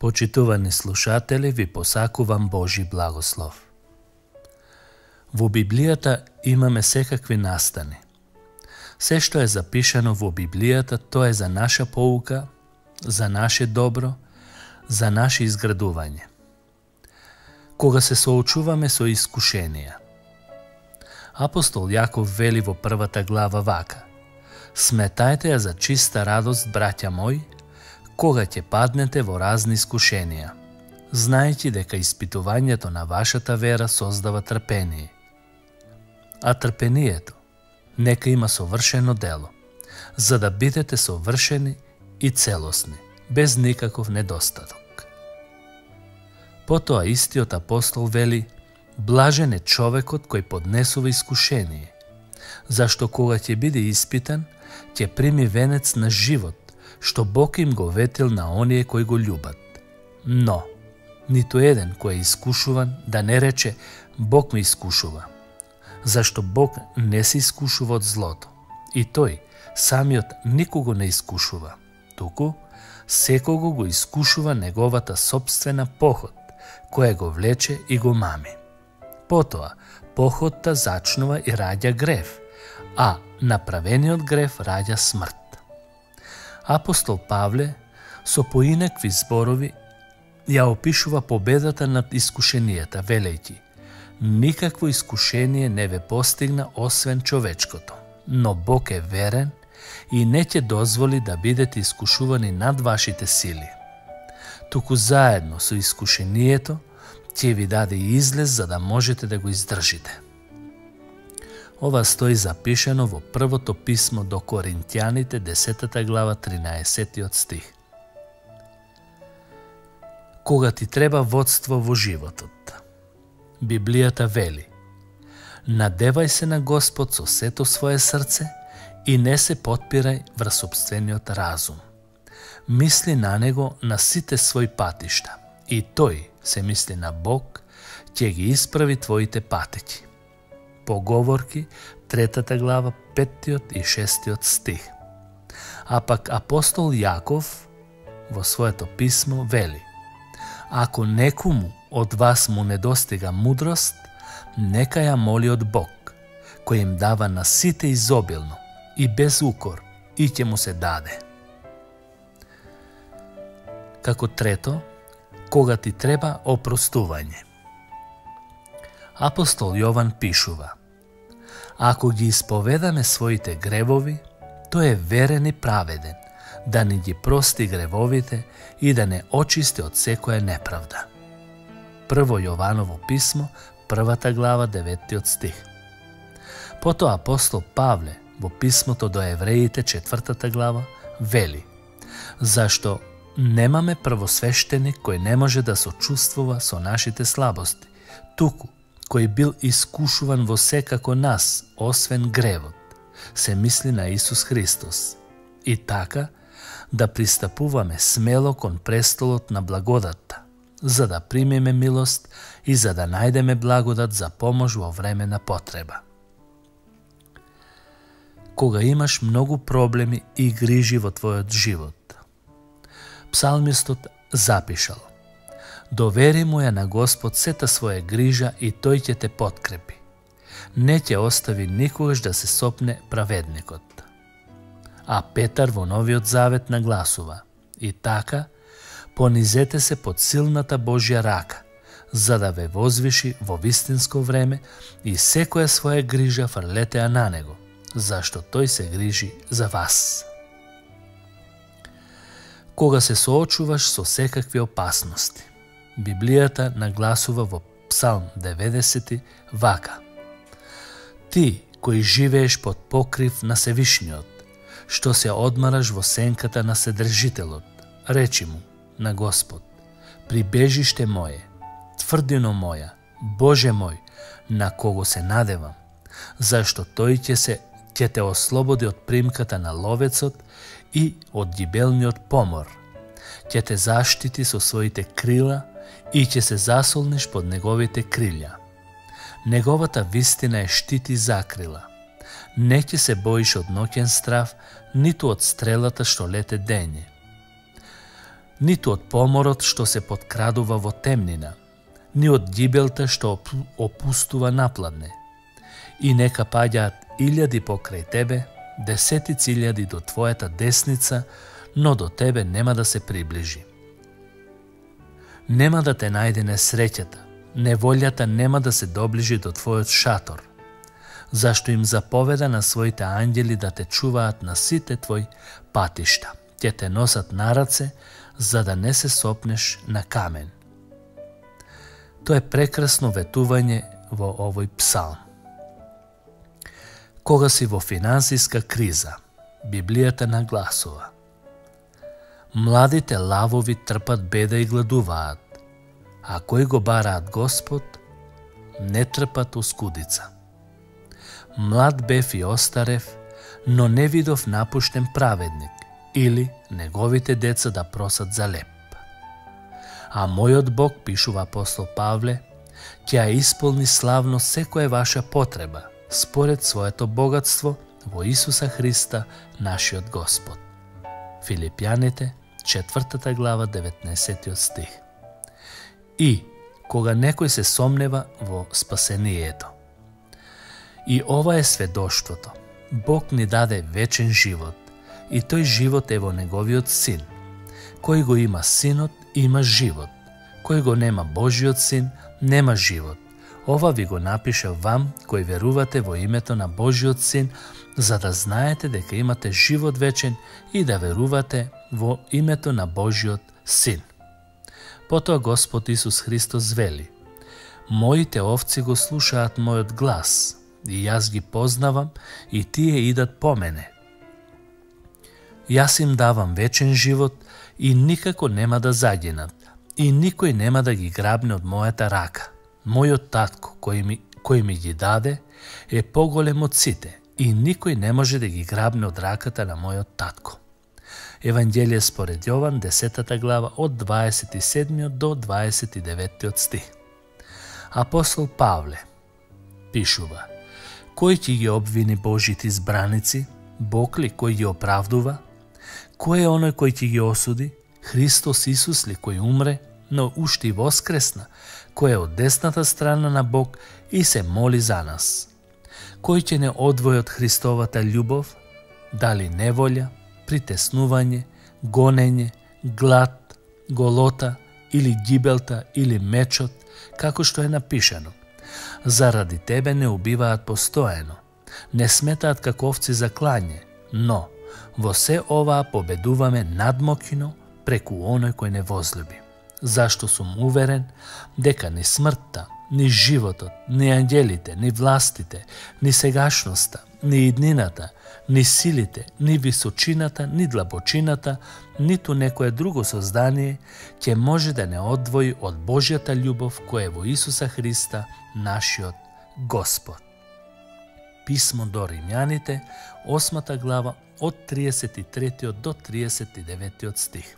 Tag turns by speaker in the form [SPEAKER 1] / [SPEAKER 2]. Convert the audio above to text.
[SPEAKER 1] Почитувани слушатели, ви посакувам Божи благослов. Во Библијата имаме секакви настани. Се што е запишано во Библијата, тоа е за наша поука, за наше добро, за наше изградување. Кога се соочуваме со искушенија. Апостол Јаков вели во првата глава вака: Сметајте ја за чиста радост, браќа мои, кога ќе паднете во разни искушенија, знаејќи дека испитувањето на вашата вера создава трпение. А трпението нека има совршено дело, за да бидете совршени и целосни, без никаков недостаток. Потоа истиот апостол вели: блажен е човекот кој поднесува искушение, зашто кога ќе биде испитан, ќе прими венец на живот, што Бог им го ветил на оние кои го љубат. Но, ниту еден кој е искушуван да не рече Бог ме искушува, зашто Бог не се искушува од злото, и тој самиот никого не искушува, туку секого го искушува неговата собствена похот, која го влече и го мами. Потоа, похотта зачнува и раѓа грев, а направениот грев раѓа смрт. Апостол Павле со поинакви зборови ја опишува победата над искушенијата, велејќи: никакво искушение не ве постигна освен човечкото, но Бог е верен и не ќе дозволи да бидете искушувани над вашите сили. Туку заедно со искушението ќе ви даде излез за да можете да го издржите. Ова стои запишано во првото писмо до Коринтјаните, 10 глава, 13 стих. Кога ти треба водство во животот, Библијата вели: надевај се на Господ со сето свое срце и не се потпирај врз сопствениот разум. Мисли на Него на сите своји патишта и Тој, се мисли на Бог, ќе ги исправи твоите патеки. Поговорки, 3 глава, 5 и 6 стих. А пак апостол Јаков во своето писмо вели: ако некому од вас му недостига мудрост, нека ја моли од Бог, кој им дава на сите изобилно и без укор, и ќе му се даде. Како трето, кога ти треба опростување. Апостол Јован пишува: ако ги исповедаме своите гревови, тој е верен и праведен, да ни ги прости гревовите и да не очисти од секоја неправда. Прво Јованово писмо, 1 глава, 9 стих. Потоа апостол Павле во писмото до евреите, 4 глава, вели: зашто немаме првосвештеник кој не може да сочувствува со нашите слабости, туку кој бил искушуван во секако нас, освен гревот, се мисли на Исус Христос, и така да пристапуваме смело кон престолот на благодатта, за да примеме милост и за да најдеме благодат за помош во време на потреба. Кога имаш многу проблеми и грижи во твојот живот, псалмистот запишал: довери му ја на Господ сета своја грижа и тој ќе те подкрепи. Не ќе остави никогаш да се сопне праведникот. А Петар во Новиот Завет нагласува: и така, понизете се под силната Божја рака, за да ве возвиши во вистинско време и секоја своја грижа фрлете ја на Него, зашто Тој се грижи за вас. Кога се соочуваш со секакви опасности, Библијата нагласува во Псалм 90 вака: ти кој живееш под покрив на Севишниот, што се одмараш во сенката на Седржителот, речи му на Господ: прибежиште моје, тврдино моја, Боже мој, на кого се надевам, зашто тој ќе те ослободи од примката на ловецот и од гибелниот помор. Ќе те заштити со своите крила и ќе се засолниш под неговите крилја. Неговата вистина е штит и закрила. Не ќе се боиш од ноќен страв, ниту од стрелата што лете дење. ниту од поморот што се подкрадува во темнина, ни од гибелта што опустува напладне. И нека паѓаат 1000 покрај тебе, 10.000 до твојата десница, но до тебе нема да се приближи. Нема да те најде несреќата, неволјата нема да се доближи до твојот шатор, зашто им заповеда на своите ангели да те чуваат на сите твои патишта. Ќе те носат на раце, за да не се сопнеш на камен. Тоа е прекрасно ветување во овој псалм. Кога си во финансиска криза, Библијата нагласува: младите лавови трпат беда и гладуваат, а кои го бараат Господ, не трпат оскудица. Млад бев и остарев, но не видов напуштен праведник, или неговите деца да просат за леп. А мојот Бог, пишува апостол Павле, ќе ја исполни славно секоја ваша потреба, според своето богатство во Исуса Христа, нашиот Господ. Филипјаните, 4 глава, 19 стих. И кога некој се сомнева во спасението. И ова е сведоштвото. Бог ни даде вечен живот, и тој живот е во Неговиот Син. Кој го има Синот, има живот. Кој го нема Божиот Син, нема живот. Ова ви го напишав вам, кои верувате во името на Божиот Син, за да знаете дека имате живот вечен и да верувате во името на Божиот Син. Потоа Господ Исус Христос вели: моите овци го слушаат мојот глас, и јас ги познавам, и тие идат по мене. Јас им давам вечен живот и никако нема да загинат, и никој нема да ги грабне од мојата рака. Мојот татко, кој ми ги даде, е поголем од сите, и никој не може да ги грабне од раката на мојот татко. Евангелие според Јован, 10 глава, од 27 до 29 стих. Апостол Павле пишува: кој ќе ги обвини Божите избраници? Бог ли кој ги оправдува? Кој е оној кој ќе ги осуди? Христос Исус ли кој умре, но уште и воскресна, кој е од десната страна на Бог и се моли за нас? Кој ќе не одвои од Христовата љубов? Дали неволја, притеснување, гонење, глад, голота, или гибелта, или мечот, како што е напишано: заради тебе не убиваат постојано, не сметаат како овци за клање, но во се оваа победуваме надмокино преку оној кој не возлюби. Зашто сум уверен дека ни смртта, ни животот, ни ангелите, ни властите, ни сегашноста, ни иднината, ни силите, ни височината, ни длабочината, ниту некое друго создание ќе може да не одвои од Божјата љубов која е во Исуса Христа, нашиот Господ. Писмо до Римјаните, 8 глава, од 33 до 39 стих.